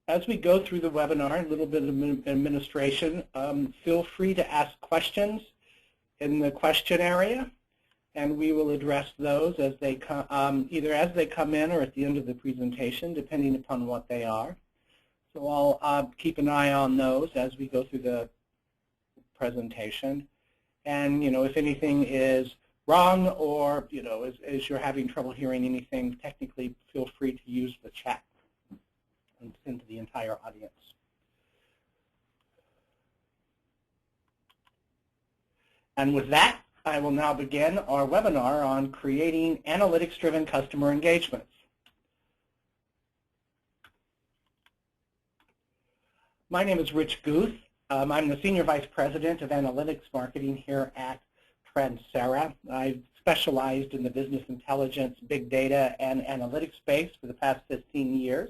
As we go through the webinar, a little bit of administration, feel free to ask questions in the question area, and we will address those as they come, either as they come in or at the end of the presentation, depending upon what they are. So I'll keep an eye on those as we go through the presentation. And if anything is wrong, or as you're having trouble hearing anything technically, feel free to use the chat and send to the entire audience. And with that, I will now begin our webinar on creating analytics-driven customer engagements. My name is Rich Guth. I'm the Senior Vice President of Analytics Marketing here at Transera. I've specialized in the business intelligence, big data, and analytics space for the past 15 years.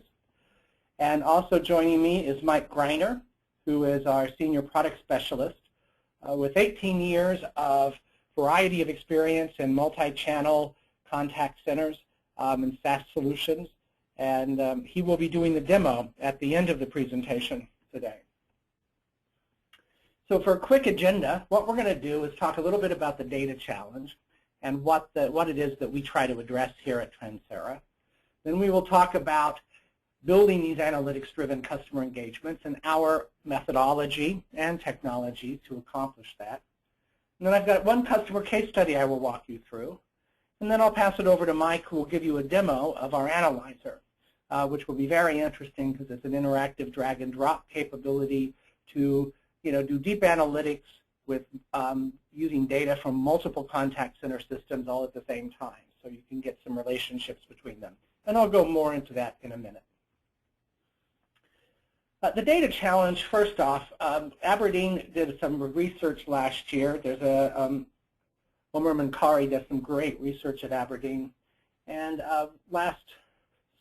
And also joining me is Mike Greiner, who is our Senior Product Specialist with 18 years of variety of experience in multi-channel contact centers and SaaS solutions. And he will be doing the demo at the end of the presentation today. So for a quick agenda, what we're going to do is talk a little bit about the data challenge and what it is that we try to address here at Transera. Then we will talk about building these analytics-driven customer engagements and our methodology and technology to accomplish that. And then I've got one customer case study I will walk you through. And then I'll pass it over to Mike, who will give you a demo of our analyzer, which will be very interesting because it's an interactive drag-and-drop capability to do deep analytics with using data from multiple contact center systems all at the same time, so you can get some relationships between them. And I'll go more into that in a minute. The data challenge, first off, Aberdeen did some research last year. There's a Omer Mankari does some great research at Aberdeen. And last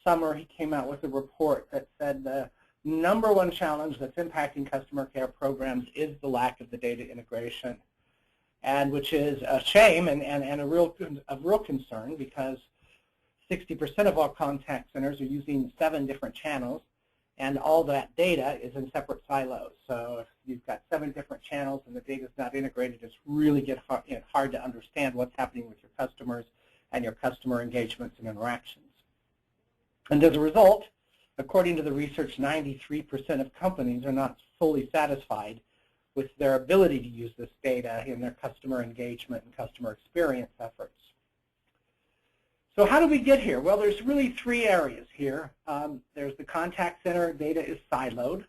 summer, he came out with a report that said the #1 challenge that's impacting customer care programs is the lack of the data integration, and which is a shame and a real concern, because 60% of all contact centers are using 7 different channels, and all that data is in separate silos. So if you've got 7 different channels and the data is not integrated, it's really hard to understand what's happening with your customers and your customer engagements and interactions. And as a result, according to the research, 93% of companies are not fully satisfied with their ability to use this data in their customer engagement and customer experience efforts. So how do we get here? Well, there's really 3 areas here. There's the contact center data is siloed.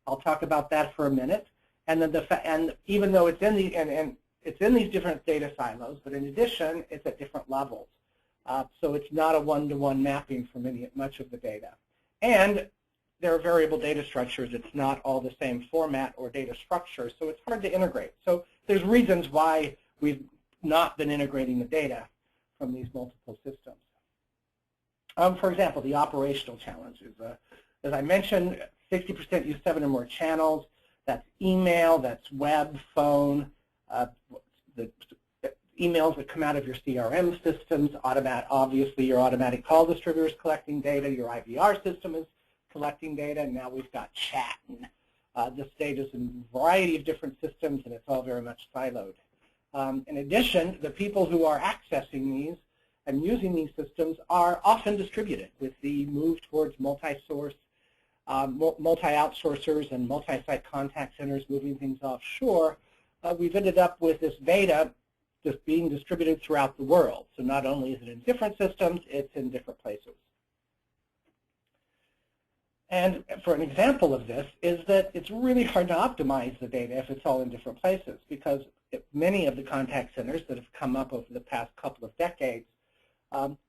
I'll talk about that for a minute. And then even though it's in these different data silos, but in addition, it's at different levels. So it's not a one-to-one mapping for much of the data. And there are variable data structures. It's not all the same format or data structure, so it's hard to integrate. So there's reasons why we've not been integrating the data from these multiple systems. For example, the operational challenges. As I mentioned, 60% use 7 or more channels. That's email, that's web, phone, the emails that come out of your CRM systems, obviously your automatic call distributor is collecting data, your IVR system is collecting data, and now we've got chat. And this data is in a variety of different systems, and it's all very much siloed. In addition, the people who are accessing these and using these systems are often distributed. With the move towards multi-source, multi-outsourcers and multi-site contact centers moving things offshore, we've ended up with this data just being distributed throughout the world. So not only is it in different systems, it's in different places. And for an example of this is that it's really hard to optimize the data if it's all in different places, because many of the contact centers that have come up over the past couple of decades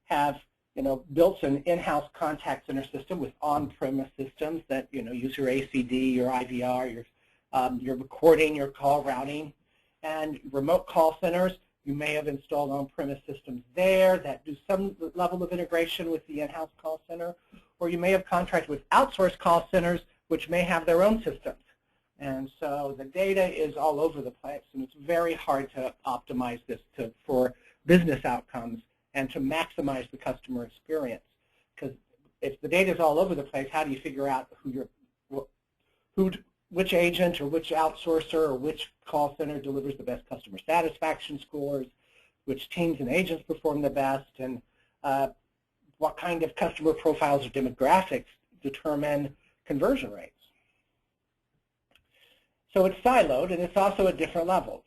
have built an in-house contact center system with on-premise systems that use your ACD, your IVR, your recording, your call routing. And remote call centers, you may have installed on-premise systems there that do some level of integration with the in-house call center, or you may have contracted with outsourced call centers, which may have their own systems. And so the data is all over the place, and it's very hard to optimize this for business outcomes and to maximize the customer experience. Because if the data is all over the place, how do you figure out who your which agent or which outsourcer or which call center delivers the best customer satisfaction scores, which teams and agents perform the best, and what kind of customer profiles or demographics determine conversion rates. So it's siloed, and it's also at different levels.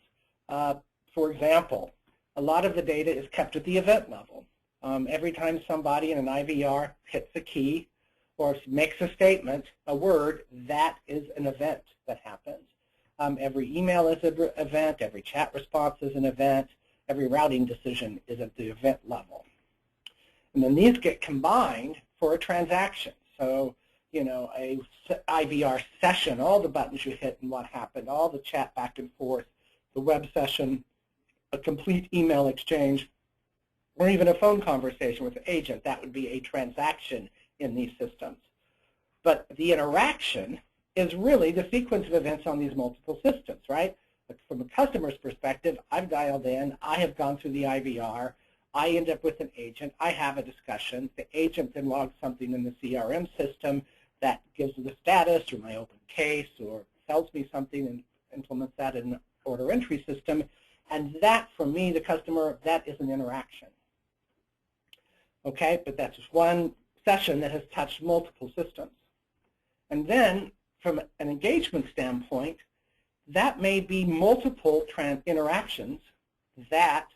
For example, a lot of the data is kept at the event level. Every time somebody in an IVR hits a key or makes a statement, a word, that is an event that happens. Every email is an event, every chat response is an event, every routing decision is at the event level. And then these get combined for a transaction. So, you know, a IVR session, all the buttons you hit and what happened, all the chat back and forth, the web session, a complete email exchange, or even a phone conversation with the agent, that would be a transaction in these systems. But the interaction is really the sequence of events on these multiple systems, right? But from a customer's perspective, I've dialed in, I have gone through the IVR, I end up with an agent, I have a discussion, the agent then logs something in the CRM system that gives the status or my open case or tells me something and implements that in an order entry system. And that, for me, the customer, that is an interaction. Okay, but that's just one session that has touched multiple systems. And then, from an engagement standpoint, that may be multiple interactions that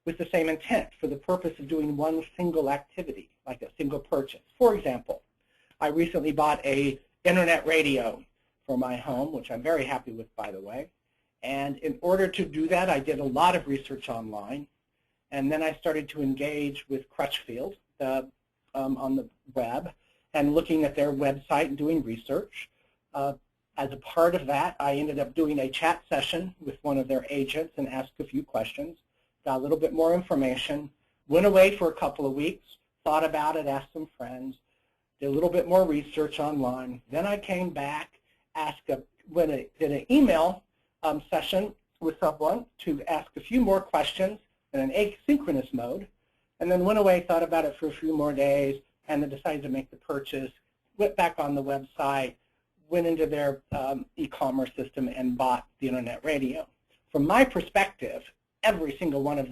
with the same intent for the purpose of doing one single activity, like a single purchase. For example, I recently bought an internet radio for my home, which I'm very happy with, by the way. And in order to do that, I did a lot of research online. And then I started to engage with Crutchfield on the web and looking at their website and doing research. As a part of that, I ended up doing a chat session with one of their agents and asked a few questions, got a little bit more information, went away for a couple of weeks, thought about it, asked some friends, did a little bit more research online. Then I came back, did an email session with someone to ask a few more questions in an asynchronous mode, and then went away, thought about it for a few more days, and then decided to make the purchase, went back on the website, went into their e-commerce system and bought the internet radio. From my perspective, every single one of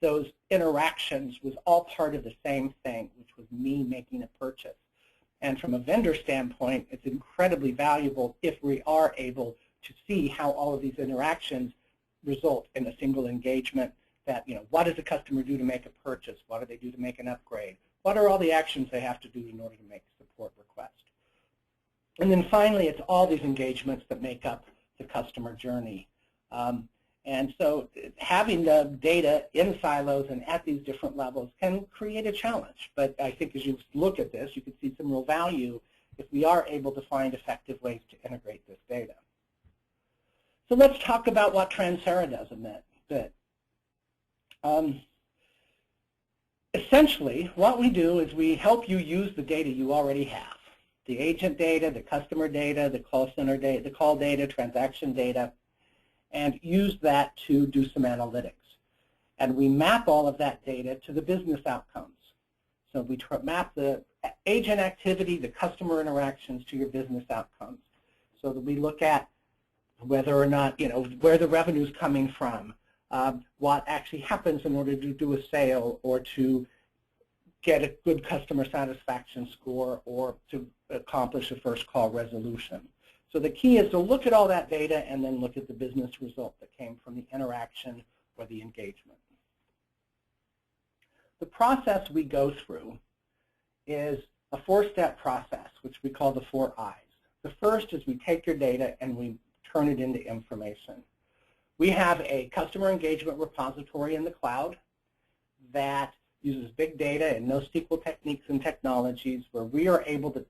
those interactions was all part of the same thing, which was me making a purchase. And from a vendor standpoint, it's incredibly valuable if we are able to see how all of these interactions result in a single engagement. That, you know, what does a customer do to make a purchase? What do they do to make an upgrade? What are all the actions they have to do in order to make a support request? And then finally, it's all these engagements that make up the customer journey. And so having the data in silos and at these different levels can create a challenge. But I think as you look at this, you can see some real value if we are able to find effective ways to integrate this data. So let's talk about what Transera does in that bit. Essentially, what we do is we help you use the data you already have. The agent data, the customer data, the call center data, the call data, transaction data, and use that to do some analytics. And we map all of that data to the business outcomes. So we map the agent activity, the customer interactions to your business outcomes. So that we look at whether or not, you know, where the revenue is coming from, what actually happens in order to do a sale or to get a good customer satisfaction score or to accomplish a first call resolution. So the key is to look at all that data and then look at the business result that came from the interaction or the engagement. The process we go through is a four-step process, which we call the 4 I's. The first is we take your data and we turn it into information. We have a customer engagement repository in the cloud that uses big data and NoSQL techniques and technologies where we are able to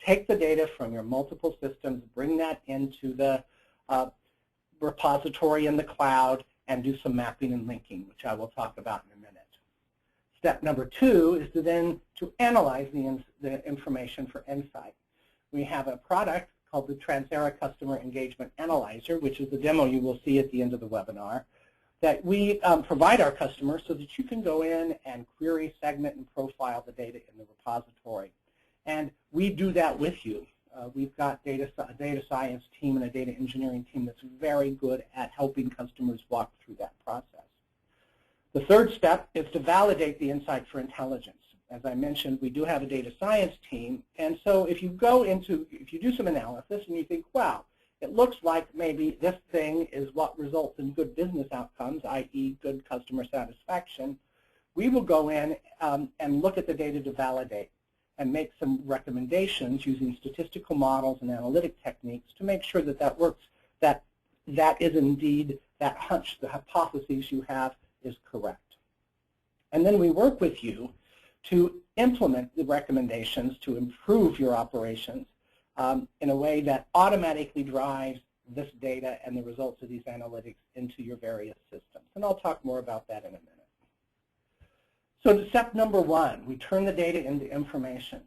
take the data from your multiple systems, bring that into the repository in the cloud, and do some mapping and linking, which I will talk about in a minute. Step number 2 is to analyze the information for insight. We have a product called the Transera Customer Engagement Analyzer, which is the demo you will see at the end of the webinar, that we provide our customers so that you can go in and query, segment, and profile the data in the repository. And we do that with you. We've got a data science team and a data engineering team that's very good at helping customers walk through that process. The third step is to validate the insight for intelligence. As I mentioned, we do have a data science team, and so if you do some analysis and you think, wow, it looks like maybe this thing is what results in good business outcomes, i.e. good customer satisfaction, we will go in and look at the data to validate and make some recommendations using statistical models and analytic techniques to make sure that that works, that is indeed, that hunch, the hypothesis you have is correct. And then we work with you to implement the recommendations to improve your operations in a way that automatically drives this data and the results of these analytics into your various systems. And I'll talk more about that in a minute. So step number one, we turn the data into information.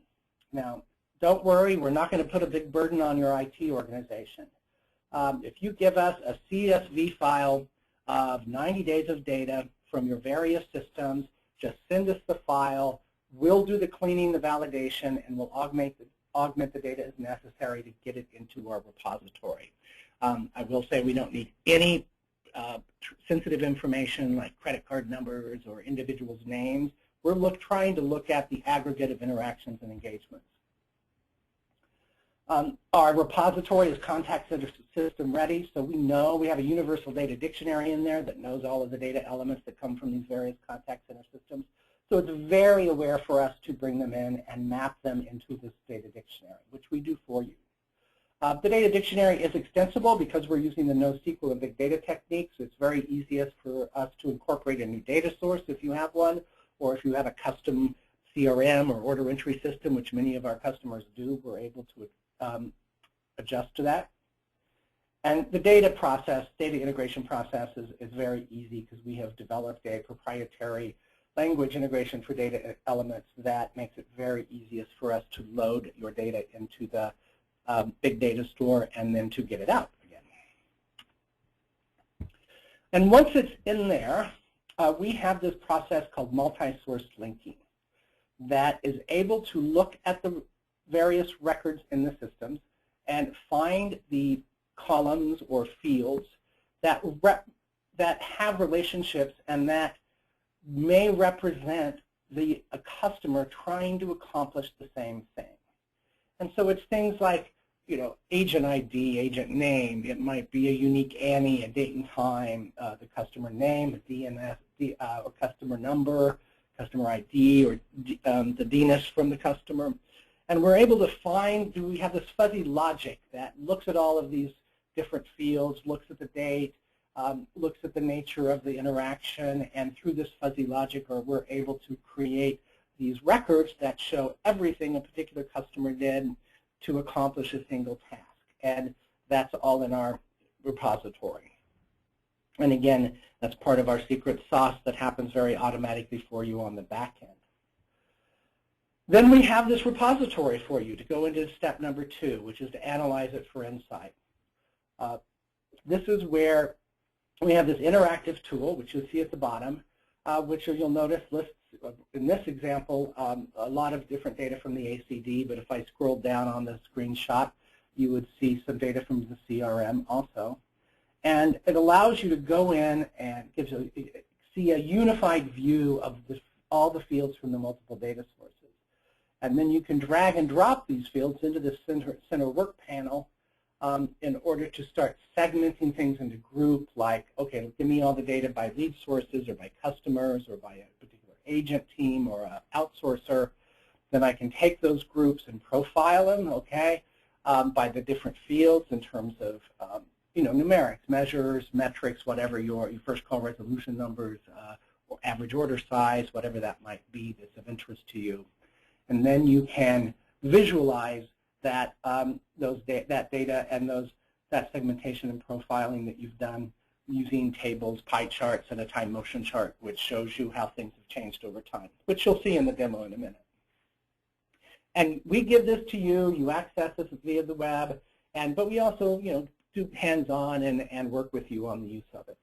Now, don't worry, we're not going to put a big burden on your IT organization. If you give us a CSV file of 90 days of data from your various systems, just send us the file. We'll do the cleaning, the validation, and we'll augment the data as necessary to get it into our repository. I will say we don't need any sensitive information like credit card numbers or individuals' names. We're trying to look at the aggregate of interactions and engagements. Our repository is contact center system ready, so we know we have a universal data dictionary in there that knows all of the data elements that come from these various contact center systems. So it's very aware for us to bring them in and map them into this data dictionary, which we do for you. The data dictionary is extensible because we're using the NoSQL and big data techniques. So it's very easiest for us to incorporate a new data source if you have one, or if you have a custom CRM or order entry system, which many of our customers do, we're able to adjust to that. And the data integration process is very easy because we have developed a proprietary language integration for data elements that makes it very easiest for us to load your data into the big data store and then to get it out again. And once it's in there, we have this process called multi-source linking that is able to look at the various records in the systems and find the columns or fields that have relationships and that may represent a customer trying to accomplish the same thing. And so it's things like, agent ID, agent name. It might be a unique ANI, a date and time, the customer name, a DNS, or customer number, customer ID, or the DNS from the customer. And we're able to find, we have this fuzzy logic that looks at all of these different fields, looks at the date, looks at the nature of the interaction, and through this fuzzy logic, we're able to create these records that show everything a particular customer did to accomplish a single task. And that's all in our repository. And again, that's part of our secret sauce that happens very automatically for you on the back end. Then we have this repository for you to go into step number 2, which is to analyze it for insight. This is where we have this interactive tool, which you'll see at the bottom, which you'll notice lists, in this example, a lot of different data from the ACD, but if I scroll down on the screenshot, you would see some data from the CRM also. And it allows you to go in and see a unified view of all the fields from the multiple data sources. And then you can drag and drop these fields into the center work panel in order to start segmenting things into groups like, okay, give me all the data by lead sources or by customers or by a particular agent team or an outsourcer. Then I can take those groups and profile them, okay, by the different fields in terms of, numerics, measures, metrics, whatever your first call resolution numbers, or average order size, whatever that might be that's of interest to you. And then you can visualize that that data and that segmentation and profiling that you've done using tables, pie charts, and a time motion chart, which shows you how things have changed over time, which you'll see in the demo in a minute. And we give this to you. You access this via the web, but we also, do hands-on and work with you on the use of it.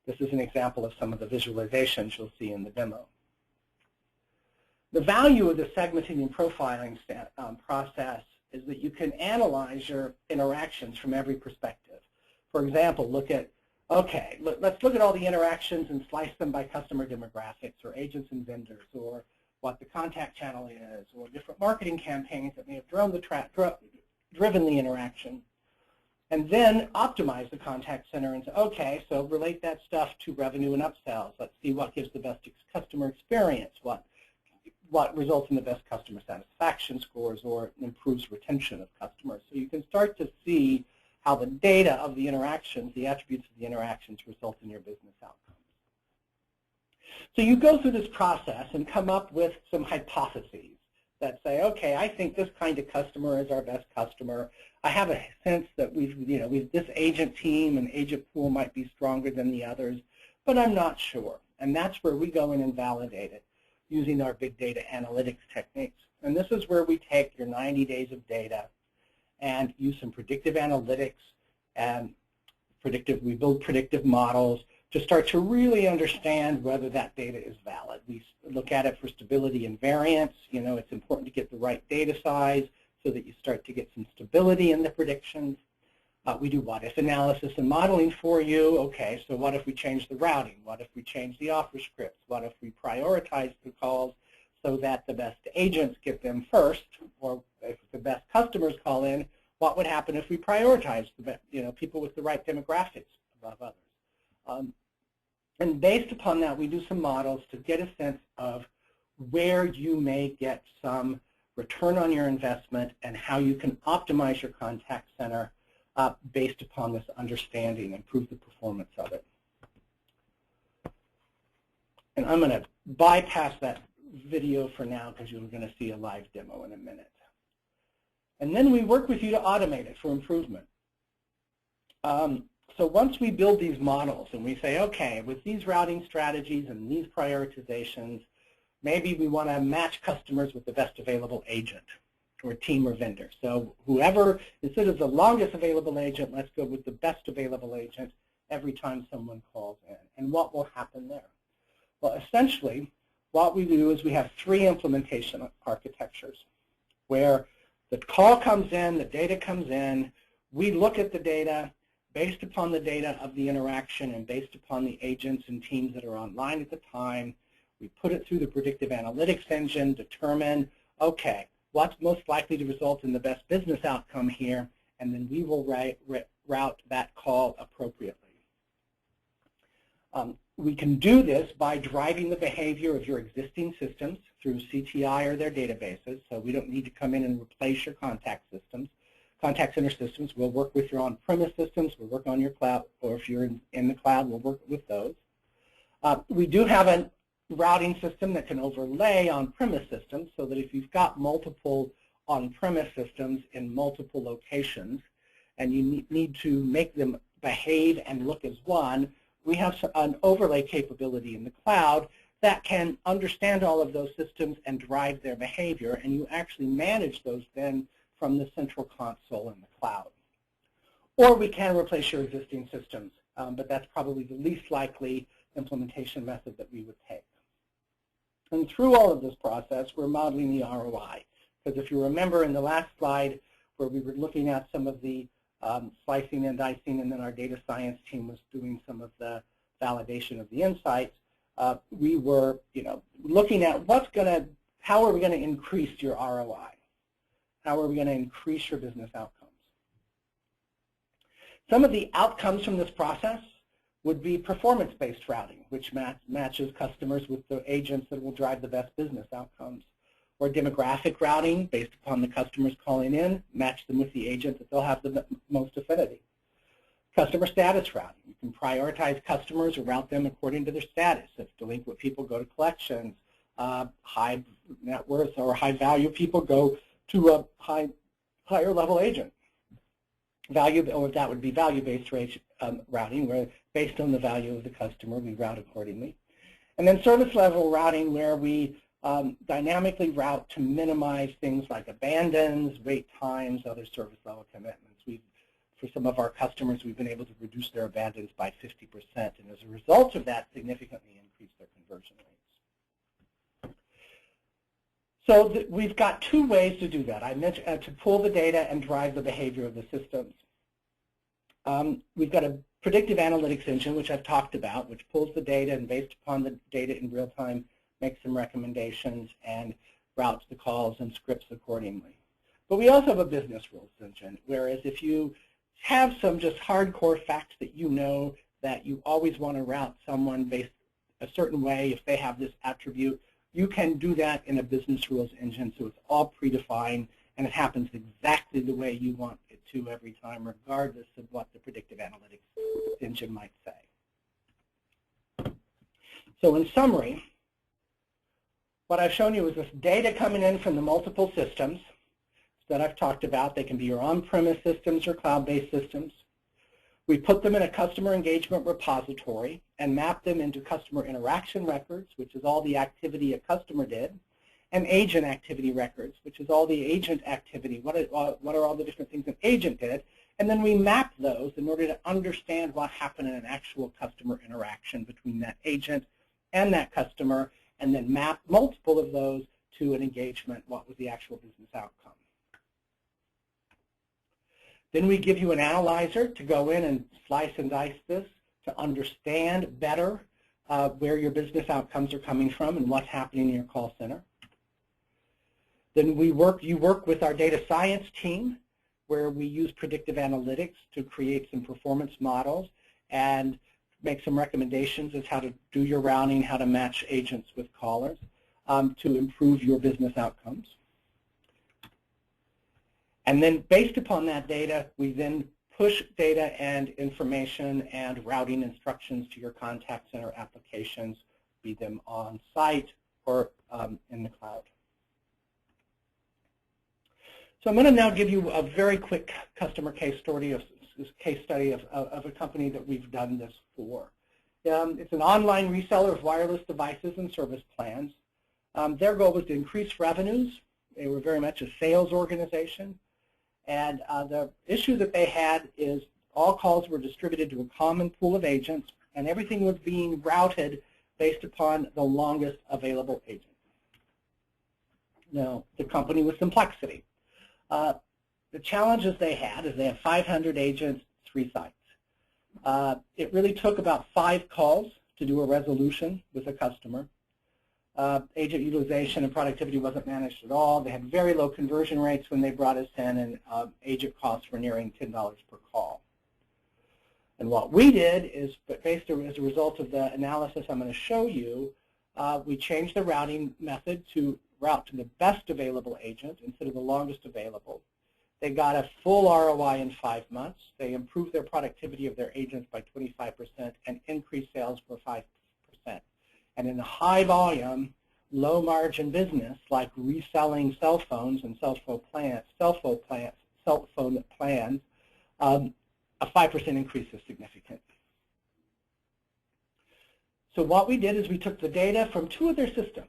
This is an example of some of the visualizations you'll see in the demo. The value of the segmenting and profiling process is that you can analyze your interactions from every perspective. For example, look at, okay, let's look at all the interactions and slice them by customer demographics or agents and vendors or what the contact channel is or different marketing campaigns that may have driven the interaction. And then optimize the contact center and say, okay, so relate that stuff to revenue and upsells. Let's see what gives the best customer experience, what results in the best customer satisfaction scores or improves retention of customers. So you can start to see how the data of the interactions, the attributes of the interactions result in your business outcomes. So you go through this process and come up with some hypotheses that say, okay, I think this kind of customer is our best customer. I have a sense that this agent team and agent pool might be stronger than the others, but I'm not sure. And that's where we go in and validate it using our big data analytics techniques. And this is where we take your 90 days of data and use some predictive analytics and we build predictive models to start to really understand whether that data is valid. We look at it for stability and variance. It's important to get the right data size so that you start to get some stability in the predictions. We do what-if analysis and modeling for you. Okay, so what if we change the routing? What if we change the offer scripts? What if we prioritize the calls so that the best agents get them first? Or if the best customers call in, what would happen if we prioritize the people with the right demographics above others? And based upon that, we do some models to get a sense of where you may get some return on your investment and how you can optimize your contact center based upon this understanding, improve the performance of it. And I'm going to bypass that video for now because you're going to see a live demo in a minute. And then we work with you to automate it for improvement. So once we build these models and we say, okay, with these routing strategies and these prioritizations, maybe we want to match customers with the best available agent or team or vendor. So whoever, instead of the longest available agent, let's go with the best available agent every time someone calls in. And what will happen there? Well, essentially, what we do is we have 3 implementation architectures where the call comes in, the data comes in, we look at the data based upon the data of the interaction and based upon the agents and teams that are online at the time. We put it through the predictive analytics engine, determine, okay, what's most likely to result in the best business outcome here, and then we will route that call appropriately. We can do this by driving the behavior of your existing systems through CTI or their databases, so we don't need to come in and replace your contact center systems. We'll work with your on-premise systems, we'll work on your cloud, or if you're in the cloud, we'll work with those. We do have a routing system that can overlay on-premise systems so that if you've got multiple on-premise systems in multiple locations and you need to make them behave and look as one, we have an overlay capability in the cloud that can understand all of those systems and drive their behavior, and you actually manage those then from the central console in the cloud. Or we can replace your existing systems, but that's probably the least likely implementation method that we would take. And through all of this process, we're modeling the ROI. Because if you remember in the last slide where we were looking at some of the slicing and dicing, and then our data science team was doing some of the validation of the insights, we were looking at how are we going to increase your ROI? How are we going to increase your business outcomes? Some of the outcomes from this process would be performance-based routing, which matches customers with the agents that will drive the best business outcomes. Or demographic routing, based upon the customers calling in, match them with the agent that they'll have the most affinity. Customer status routing. You can prioritize customers or route them according to their status. If delinquent people go to collections, high net worth or high value people go to a higher level agent. That would be value-based routing, where based on the value of the customer, we route accordingly. And then service level routing, where we dynamically route to minimize things like abandons, wait times, other service level commitments. For some of our customers, we've been able to reduce their abandons by 50%, and as a result of that, significantly increase their conversion rates. So we've got two ways to do that. I mentioned to pull the data and drive the behavior of the systems. We've got a predictive analytics engine, which I've talked about, which pulls the data and based upon the data in real time, makes some recommendations and routes the calls and scripts accordingly. But we also have a business rules engine, whereas if you have some just hardcore facts that you know that you always want to route someone based a certain way if they have this attribute, you can do that in a business rules engine, so it's all predefined and it happens exactly the way you want it to every time, regardless of what the predictive analytics engine might say. So in summary, what I've shown you is this data coming in from the multiple systems that I've talked about. They can be your on-premise systems or cloud-based systems. We put them in a customer engagement repository and map them into customer interaction records, which is all the activity a customer did, and agent activity records, which is all the agent activity. What are all the different things an agent did? And then we map those in order to understand what happened in an actual customer interaction between that agent and that customer, and then map multiple of those to an engagement, what was the actual business outcome. Then we give you an analyzer to go in and slice and dice this to understand better where your business outcomes are coming from and what's happening in your call center. Then you work with our data science team, where we use predictive analytics to create some performance models and make some recommendations as how to do your routing, how to match agents with callers to improve your business outcomes. And then based upon that data, we then push data and information and routing instructions to your contact center applications, be them on site or in the cloud. So I'm going to now give you a very quick customer case study of a company that we've done this for. It's an online reseller of wireless devices and service plans. Their goal was to increase revenues. They were very much a sales organization. And the issue that they had is all calls were distributed to a common pool of agents, and everything was being routed based upon the longest available agent. Now, the company was Complexity. The challenges they had is they have 500 agents, 3 sites. It really took about 5 calls to do a resolution with a customer. Agent utilization and productivity wasn't managed at all. They had very low conversion rates when they brought us in, and agent costs were nearing $10 per call. And what we did is, based as a result of the analysis I'm going to show you, we changed the routing method to route to the best available agent instead of the longest available. They got a full ROI in 5 months. They improved their productivity of their agents by 25% and increased sales for 5%. And in a high volume, low margin business like reselling cell phones and cell phone plans, a 5% increase is significant. So what we did is we took the data from 2 of their systems,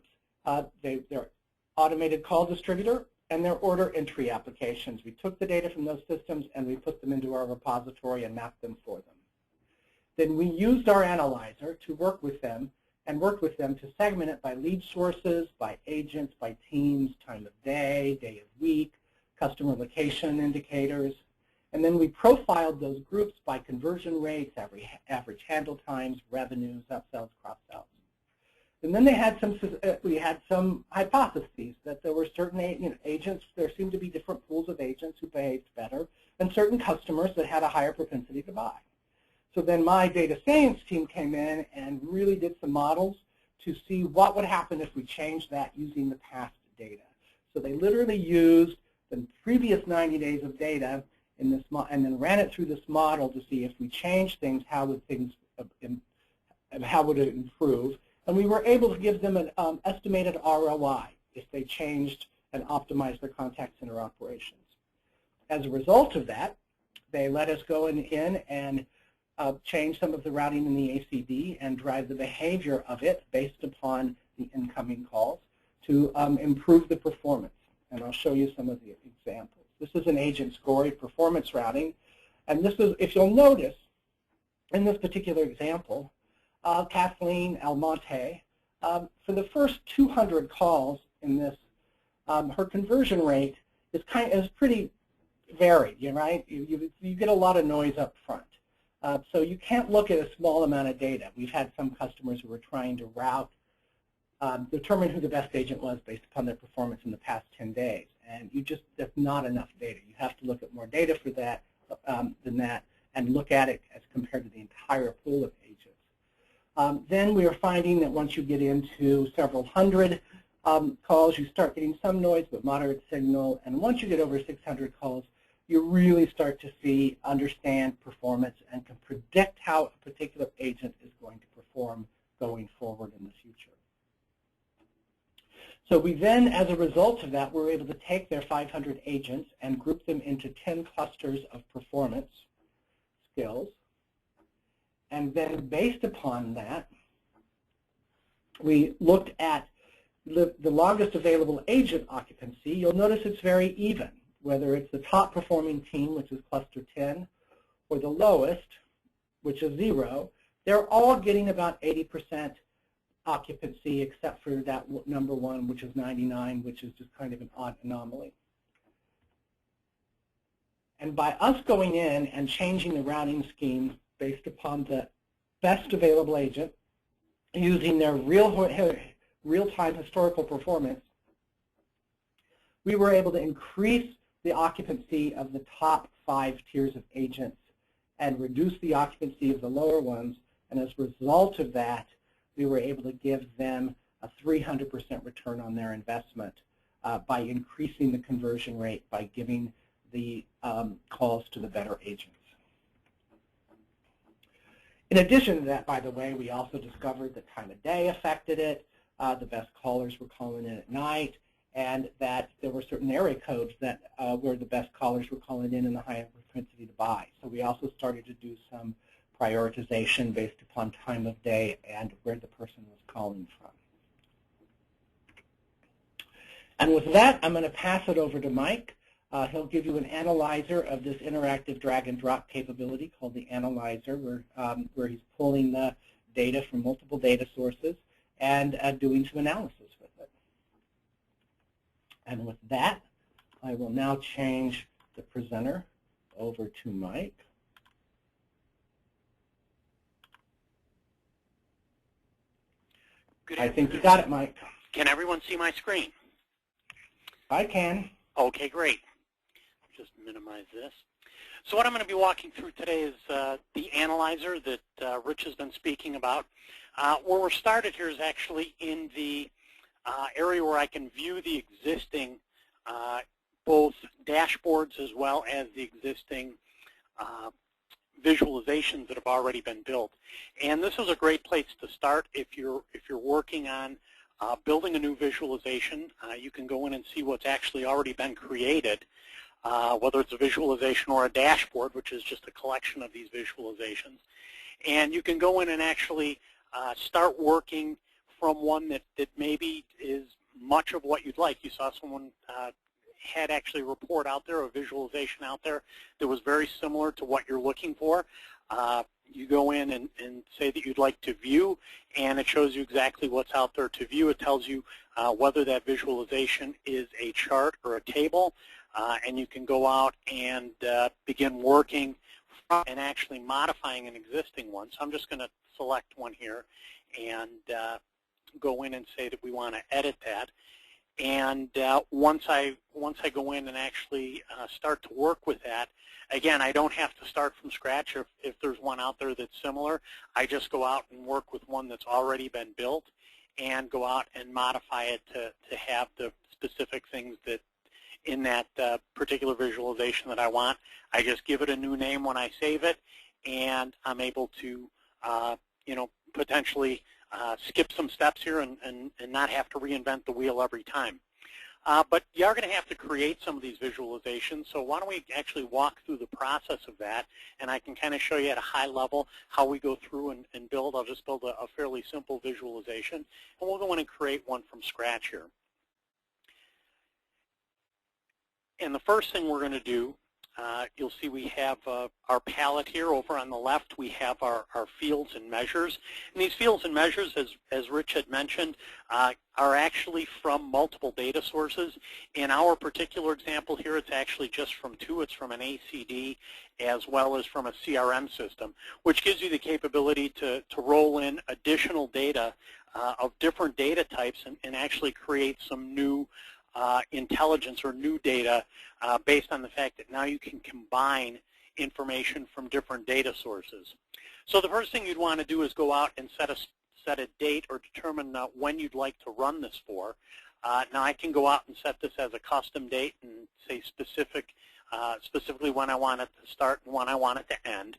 their automated call distributor and their order entry applications. We took the data from those systems and we put them into our repository and mapped them for them. Then we used our analyzer to work with them to segment it by lead sources, by agents, by teams, time of day, day of week, customer location indicators. And then we profiled those groups by conversion rates, average handle times, revenues, upsells, cross-sells. And then we had some hypotheses that there were certain agents, there seemed to be different pools of agents who behaved better, and certain customers that had a higher propensity to buy. So then my data science team came in and really did some models to see what would happen if we changed that using the past data. So they literally used the previous 90 days of data in this and then ran it through this model to see if we changed things, how would it improve. And we were able to give them an estimated ROI if they changed and optimized their contact center operations. As a result of that, they let us go in and change some of the routing in the ACD and drive the behavior of it based upon the incoming calls to improve the performance. And I'll show you some of the examples. This is an agent scoring performance routing. And this is, if you'll notice, in this particular example, Kathleen Almonte, for the first 200 calls in this her conversion rate is pretty varied, right? You get a lot of noise up front. So you can't look at a small amount of data. We've had some customers who were trying to determine who the best agent was based upon their performance in the past 10 days. And there's not enough data. You have to look at more data for that than that and look at it as compared to the entire pool of agents. Then we are finding that once you get into several hundred calls, you start getting some noise but moderate signal. And once you get over 600 calls, you really start to understand performance and can predict how a particular agent is going to perform going forward in the future. So we then, as a result of that, were able to take their 500 agents and group them into 10 clusters of performance skills. And then based upon that, we looked at the longest available agent occupancy. You'll notice it's very even, whether it's the top performing team, which is cluster 10, or the lowest, which is 0. They're all getting about 80% occupancy except for that number 1, which is 99, which is just kind of an odd anomaly. And by us going in and changing the routing scheme based upon the best available agent, using their real-time historical performance, we were able to increase the occupancy of the top 5 tiers of agents and reduce the occupancy of the lower ones. And as a result of that, we were able to give them a 300% return on their investment by increasing the conversion rate by giving the calls to the better agents. In addition to that, by the way, we also discovered that time of day affected it. The best callers were calling in at night, and that there were certain area codes that where the best callers were calling in the higher propensity to buy. So we also started to do some prioritization based upon time of day and where the person was calling from. And with that, I'm going to pass it over to Mike. He'll give you an analyzer of this interactive drag and drop capability called the analyzer, where he's pulling the data from multiple data sources and doing some analysis with it. And with that, I will now change the presenter over to Mike. I think you got it, Mike. Can everyone see my screen? I can. Okay, great. Just minimize this. So what I'm going to be walking through today is the analyzer that Rich has been speaking about. Where we're started here is actually in the area where I can view the existing both dashboards as well as the existing visualizations that have already been built. And this is a great place to start if you're working on building a new visualization. You can go in and see what's actually already been created, whether it's a visualization or a dashboard, which is just a collection of these visualizations. And you can go in and actually start working from one that maybe is much of what you'd like. You saw someone had actually a report out there, a visualization out there that was very similar to what you're looking for. You go in and say that you'd like to view, and it shows you exactly what's out there to view. It tells you whether that visualization is a chart or a table, and you can go out and begin working and actually modifying an existing one. So I'm just going to select one here and go in and say that we want to edit that. And once I go in and actually start to work with that, again, I don't have to start from scratch. If there's one out there that's similar, I just go out and work with one that's already been built and go out and modify it to have the specific things that in that particular visualization that I want. I just give it a new name when I save it, and I'm able to potentially skip some steps here and not have to reinvent the wheel every time. But you are going to have to create some of these visualizations, so why don't we actually walk through the process of that, and I can kind of show you at a high level how we go through and build. I'll just build a fairly simple visualization, and we'll go in and create one from scratch here. And the first thing we're going to do you'll see we have our palette here. Over on the left, we have our fields and measures. And these fields and measures, as Rich had mentioned, are actually from multiple data sources. In our particular example here, it's actually just from two. It's from an ACD as well as from a CRM system, which gives you the capability to roll in additional data of different data types and actually create some new intelligence or new data based on the fact that now you can combine information from different data sources. So the first thing you'd want to do is go out and set a date or determine when you'd like to run this for. Now I can go out and set this as a custom date and say specifically when I want it to start and when I want it to end.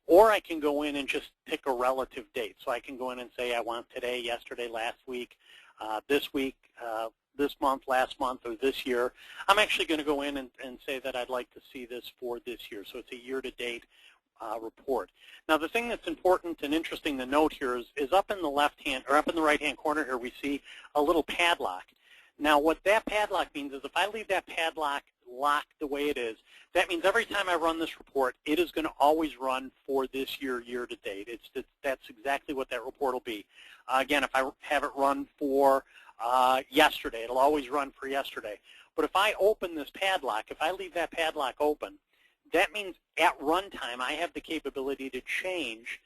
Or I can go in and just pick a relative date. So I can go in and say I want today, yesterday, last week, this week, this month, last month, or this year. I'm actually going to go in and say that I'd like to see this for this year. So it's a year-to-date report. Now the thing that's important and interesting to note here is up in the left-hand or up in the right-hand corner here we see a little padlock. Now what that padlock means is if I leave that padlock locked the way it is, that means every time I run this report, it is going to always run for this year-to-date. That's exactly what that report will be. Again, if I have it run for yesterday, it'll always run for yesterday. But if I open this padlock, if I leave that padlock open, that means at runtime I have the capability to change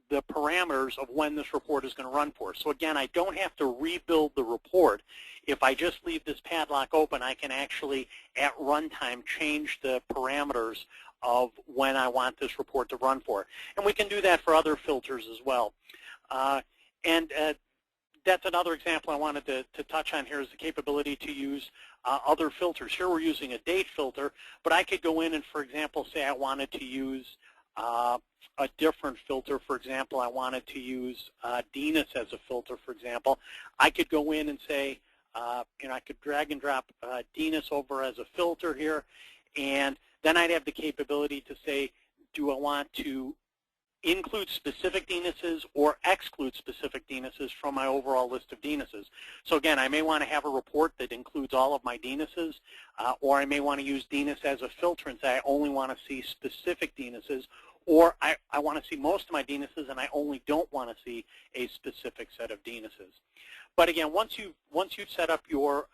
the parameters of when this report is going to run for. So again, I don't have to rebuild the report. If I just leave this padlock open, I can actually, at runtime, change the parameters of when I want this report to run for. And we can do that for other filters as well. That's another example I wanted to touch on here is the capability to use other filters. Here we're using a date filter, but I could go in and, for example, say I wanted to use a different filter. For example, I wanted to use DNIS as a filter, for example. I could go in and say, I could drag and drop DNIS over as a filter here, and then I'd have the capability to say, do I want to include specific DNISs or exclude specific DNISs from my overall list of DNISs. So again, I may want to have a report that includes all of my DNISs, or I may want to use DNIS as a filter and say I only want to see specific DNISs, or I want to see most of my DNISs and I only don't want to see a specific set of DNISs. But again, once you've set up your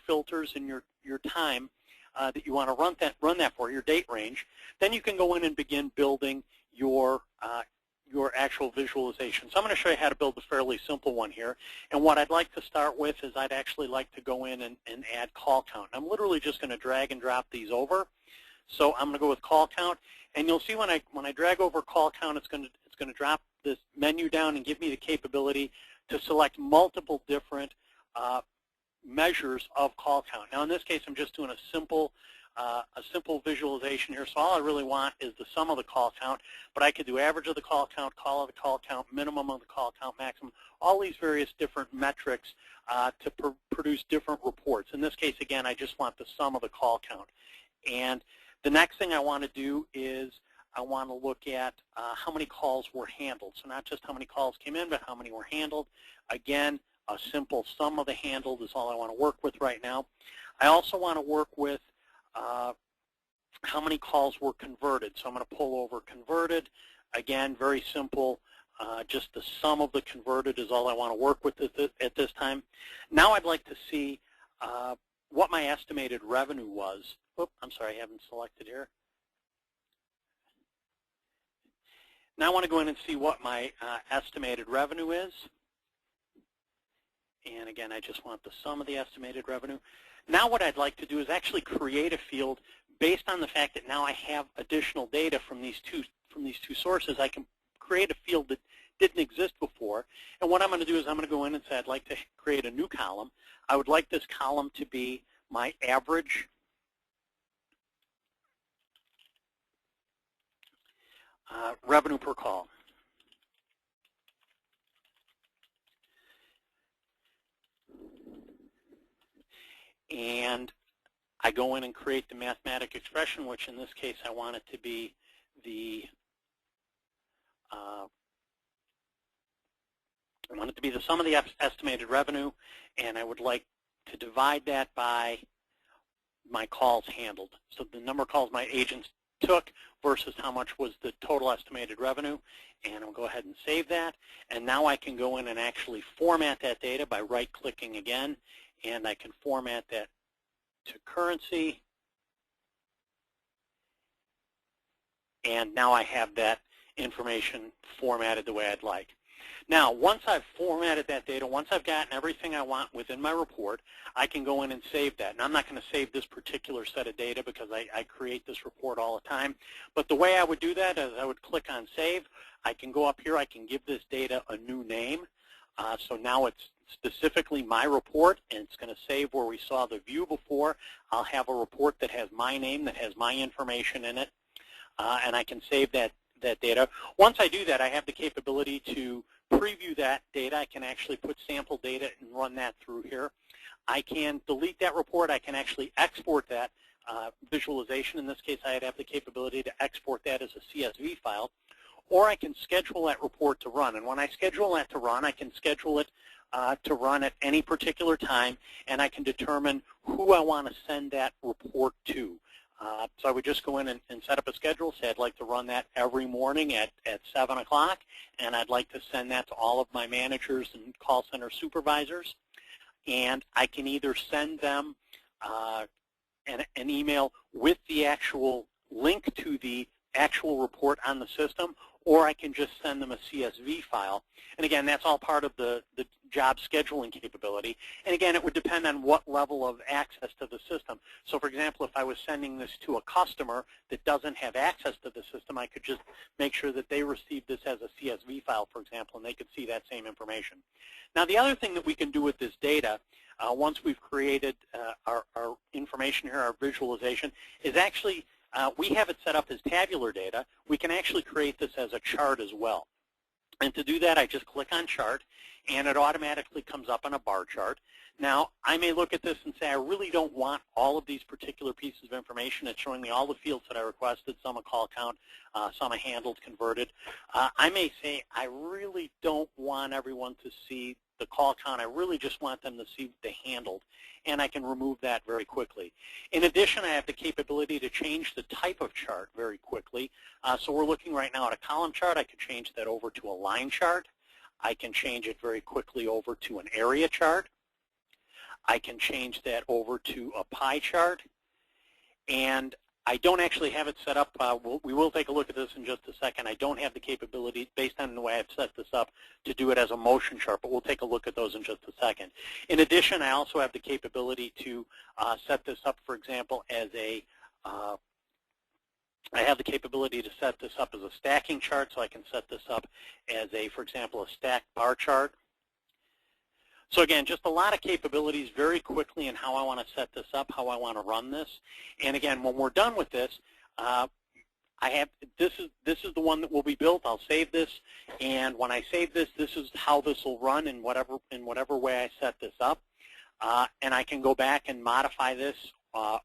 filters and your time that you want to run that for, your date range, then you can go in and begin building your actual visualization. So I'm going to show you how to build a fairly simple one here. And what I'd like to start with is I'd actually like to go in and add call count. I'm literally just going to drag and drop these over. So I'm going to go with call count, and you'll see when I drag over call count, it's going to drop this menu down and give me the capability to select multiple different measures of call count. Now in this case, I'm just doing a simple visualization here. So all I really want is the sum of the call count, but I could do average of the call count, call of the call count, minimum of the call count, maximum, all these various different metrics to produce different reports. In this case, again, I just want the sum of the call count. And the next thing I want to do is I want to look at how many calls were handled. So not just how many calls came in, but how many were handled. Again, a simple sum of the handled is all I want to work with right now. I also want to work with how many calls were converted. So I'm going to pull over converted. Again, very simple. Just the sum of the converted is all I want to work with at this time. Now I'd like to see what my estimated revenue was. Oops, I'm sorry, I haven't selected here. Now I want to go in and see what my estimated revenue is. And again, I just want the sum of the estimated revenue. Now what I'd like to do is actually create a field based on the fact that now I have additional data from these two sources. I can create a field that didn't exist before. And what I'm going to do is I'm going to go in and say I'd like to create a new column. I would like this column to be my average revenue per call. And I go in and create the mathematical expression, which in this case I want it to be the sum of the estimated revenue, and I would like to divide that by my calls handled. So the number of calls my agents took versus how much was the total estimated revenue. And I'll go ahead and save that. And now I can go in and actually format that data by right-clicking again. And I can format that to currency. And now I have that information formatted the way I'd like. Now, once I've formatted that data, once I've gotten everything I want within my report, I can go in and save that. And I'm not going to save this particular set of data because I create this report all the time. But the way I would do that is I would click on Save. I can go up here. I can give this data a new name. So now it's specifically my report, and it's going to save where we saw the view before. I'll have a report that has my name, that has my information in it, and I can save that data. Once I do that, I have the capability to preview that data. I can actually put sample data and run that through here. I can delete that report. I can actually export that visualization. In this case, I'd have the capability to export that as a CSV file, or I can schedule that report to run. And when I schedule that to run, I can schedule it to run at any particular time, and I can determine who I want to send that report to. So I would just go in and set up a schedule, say I'd like to run that every morning at 7 o'clock, and I'd like to send that to all of my managers and call center supervisors. And I can either send them an email with the actual link to the actual report on the system, or I can just send them a CSV file. And again, that's all part of the job scheduling capability. And again, it would depend on what level of access to the system. So for example, if I was sending this to a customer that doesn't have access to the system, I could just make sure that they receive this as a CSV file, for example, and they could see that same information. Now, the other thing that we can do with this data, once we've created our information here, our visualization, is actually we have it set up as tabular data. We can actually create this as a chart as well. And to do that, I just click on Chart, and it automatically comes up on a bar chart. Now, I may look at this and say, I really don't want all of these particular pieces of information. It's showing me all the fields that I requested, some a call count, some a handled, converted. I may say, I really don't want everyone to see the call count. I really just want them to see the handled, and I can remove that very quickly. In addition, I have the capability to change the type of chart very quickly. So we're looking right now at a column chart. I can change that over to a line chart. I can change it very quickly over to an area chart. I can change that over to a pie chart. And I don't actually have it set up. We will take a look at this in just a second. I don't have the capability, based on the way I've set this up, to do it as a motion chart, but we'll take a look at those in just a second. In addition, I also have the capability to set this up, for example, as a I have the capability to set this up as a stacking chart, so I can set this up as a, for example, a stacked bar chart. So again, just a lot of capabilities very quickly in how I want to set this up, how I want to run this. And again, when we're done with this, this is the one that will be built. I'll save this, and when I save this, this is how this will run in whatever way I set this up. And I can go back and modify this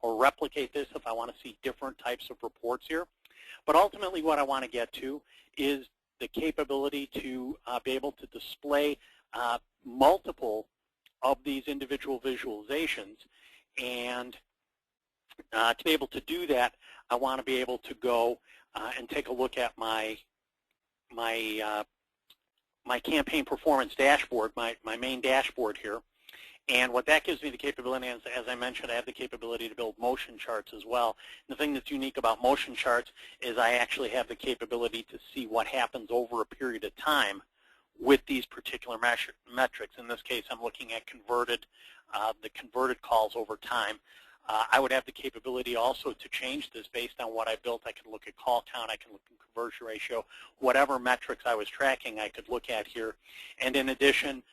or replicate this if I want to see different types of reports here. But ultimately, what I want to get to is the capability to be able to display multiple of these individual visualizations. And to be able to do that, I want to be able to go and take a look at my campaign performance dashboard, my main dashboard here. And what that gives me the capability, as I mentioned, I have the capability to build motion charts as well. And the thing that's unique about motion charts is I actually have the capability to see what happens over a period of time with these particular metrics. In this case, I'm looking at the converted calls over time. I would have the capability also to change this based on what I built. I can look at call count, I can look at conversion ratio, whatever metrics I was tracking I could look at here. And in addition,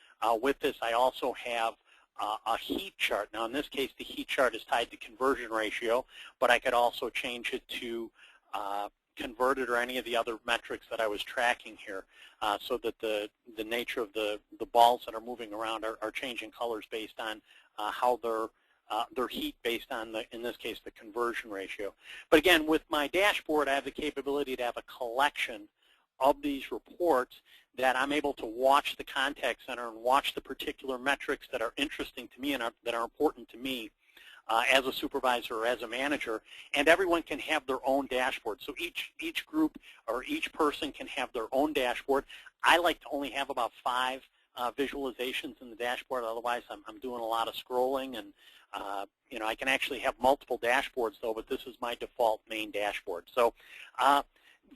with this, I also have a heat chart. Now, in this case, the heat chart is tied to conversion ratio, but I could also change it to converted or any of the other metrics that I was tracking here, so that the nature of the balls that are moving around are changing colors based on how they're heat based on, in this case, the conversion ratio. But again, with my dashboard, I have the capability to have a collection of these reports that I'm able to watch the contact center and watch the particular metrics that are interesting to me and that are important to me as a supervisor or as a manager, and everyone can have their own dashboard. So each group or each person can have their own dashboard. I like to only have about 5 visualizations in the dashboard. Otherwise, I'm doing a lot of scrolling, and you know, I can actually have multiple dashboards though, but this is my default main dashboard. So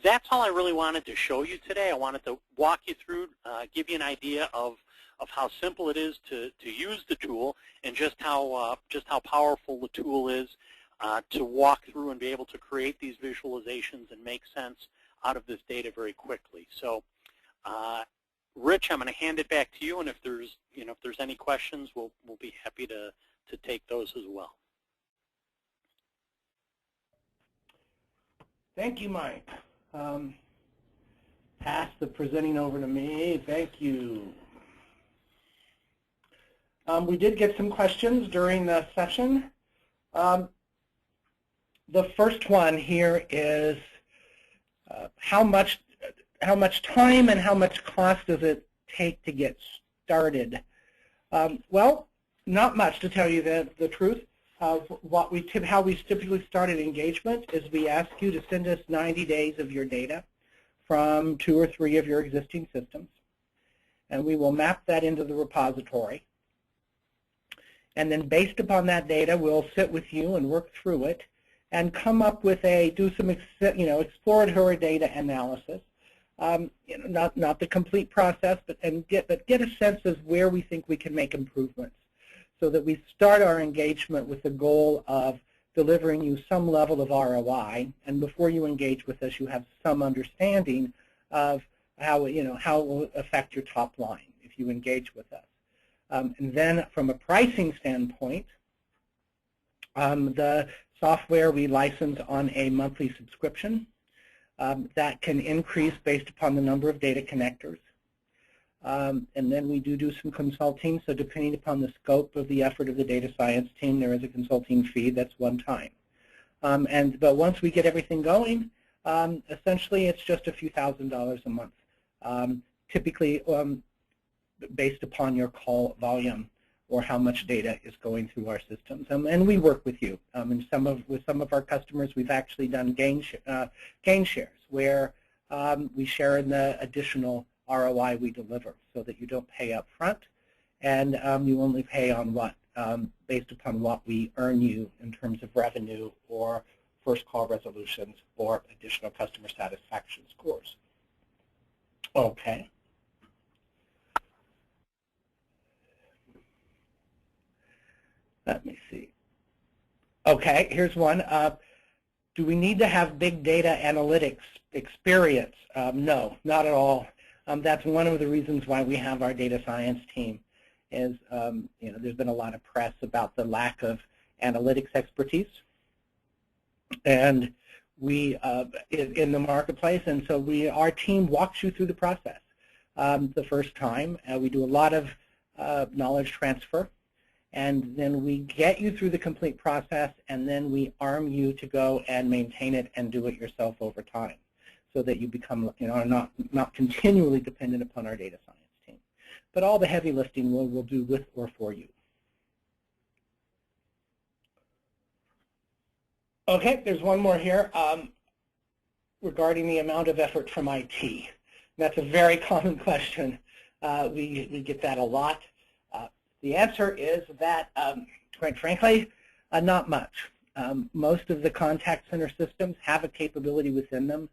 that's all I really wanted to show you today. I wanted to walk you through, give you an idea of how simple it is to use the tool, and just how powerful the tool is to walk through and be able to create these visualizations and make sense out of this data very quickly. So, Rich, I'm going to hand it back to you, and if there's any questions, we'll be happy to take those as well. Thank you, Mike. Pass the presenting over to me. Thank you. We did get some questions during the session. The first one here is how much time and how much cost does it take to get started? Well, not much, to tell you the truth. How we typically start an engagement is we ask you to send us 90 days of your data from 2 or 3 of your existing systems, and we will map that into the repository. And then based upon that data, we'll sit with you and work through it and come up with do some exploratory data analysis. Not the complete process, but get a sense of where we think we can make improvements, so that we start our engagement with the goal of delivering you some level of ROI, and before you engage with us, you have some understanding of how it will affect your top line if you engage with us. And then from a pricing standpoint, the software we license on a monthly subscription that can increase based upon the number of data connectors. And then we do some consulting, so depending upon the scope of the effort of the data science team, there is a consulting fee that's one time. But once we get everything going, essentially it's just a few $1,000s a month, typically based upon your call volume or how much data is going through our systems. And we work with you. And with some of our customers, we've actually done gain shares, where we share in the additional ROI we deliver, so that you don't pay up front, and you only pay on based upon what we earn you in terms of revenue or first call resolutions or additional customer satisfaction scores. Okay. Let me see. Okay, here's one. Do we need to have big data analytics experience? No, not at all. That's one of the reasons why we have our data science team. Is there's been a lot of press about the lack of analytics expertise, and we in the marketplace, and so our team walks you through the process. The first time we do a lot of knowledge transfer, and then we get you through the complete process, and then we arm you to go and maintain it and do it yourself over time, so that you become not continually dependent upon our data science team. But all the heavy lifting we'll do with or for you. Okay, there's one more here regarding the amount of effort from IT. That's a very common question. We get that a lot. The answer is that, quite frankly, not much. Most of the contact center systems have a capability within them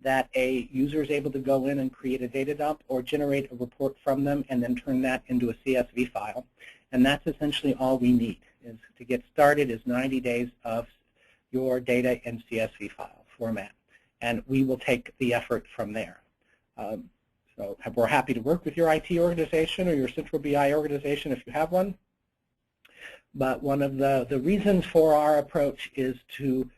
that a user is able to go in and create a data dump or generate a report from them and then turn that into a CSV file. And that's essentially all we need. Is to get started is 90 days of your data in CSV file format. And we will take the effort from there. So we're happy to work with your IT organization or your central BI organization if you have one. But one of the reasons for our approach is to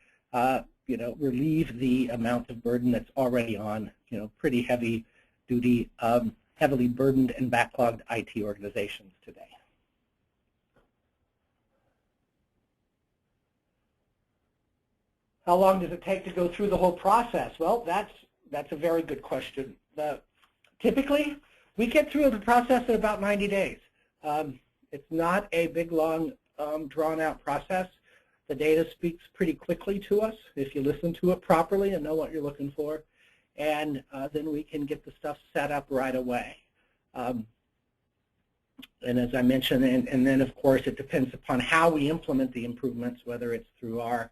relieve the amount of burden that's already on pretty heavy duty, heavily burdened and backlogged IT organizations today. How long does it take to go through the whole process? Well, that's a very good question. Typically, we get through the process in about 90 days. It's not a big, long, drawn-out process. The data speaks pretty quickly to us if you listen to it properly and know what you're looking for, and then we can get the stuff set up right away. And as I mentioned, and then of course it depends upon how we implement the improvements, whether it's through our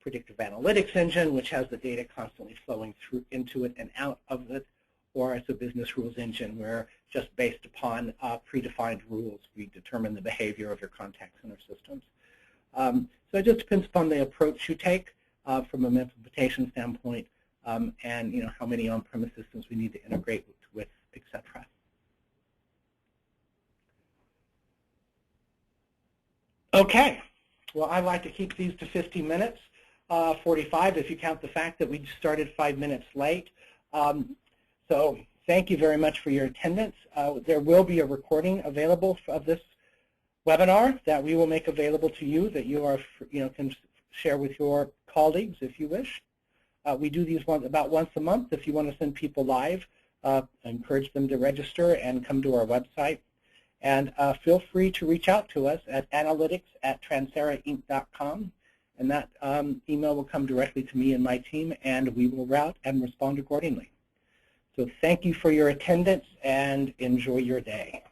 predictive analytics engine, which has the data constantly flowing through into it and out of it, or it's a business rules engine where just based upon predefined rules, we determine the behavior of your contact center systems. So it just depends upon the approach you take from an implementation standpoint, and how many on-premise systems we need to integrate with, etc. Okay, well, I like to keep these to 50 minutes, 45 if you count the fact that we started 5 minutes late. So thank you very much for your attendance. There will be a recording available of this webinar that we will make available to you that you are, can share with your colleagues if you wish. We do these about once a month. If you want to send people live, encourage them to register and come to our website. And feel free to reach out to us at analytics@transerainc.com, and that email will come directly to me and my team, and we will route and respond accordingly. So thank you for your attendance, and enjoy your day.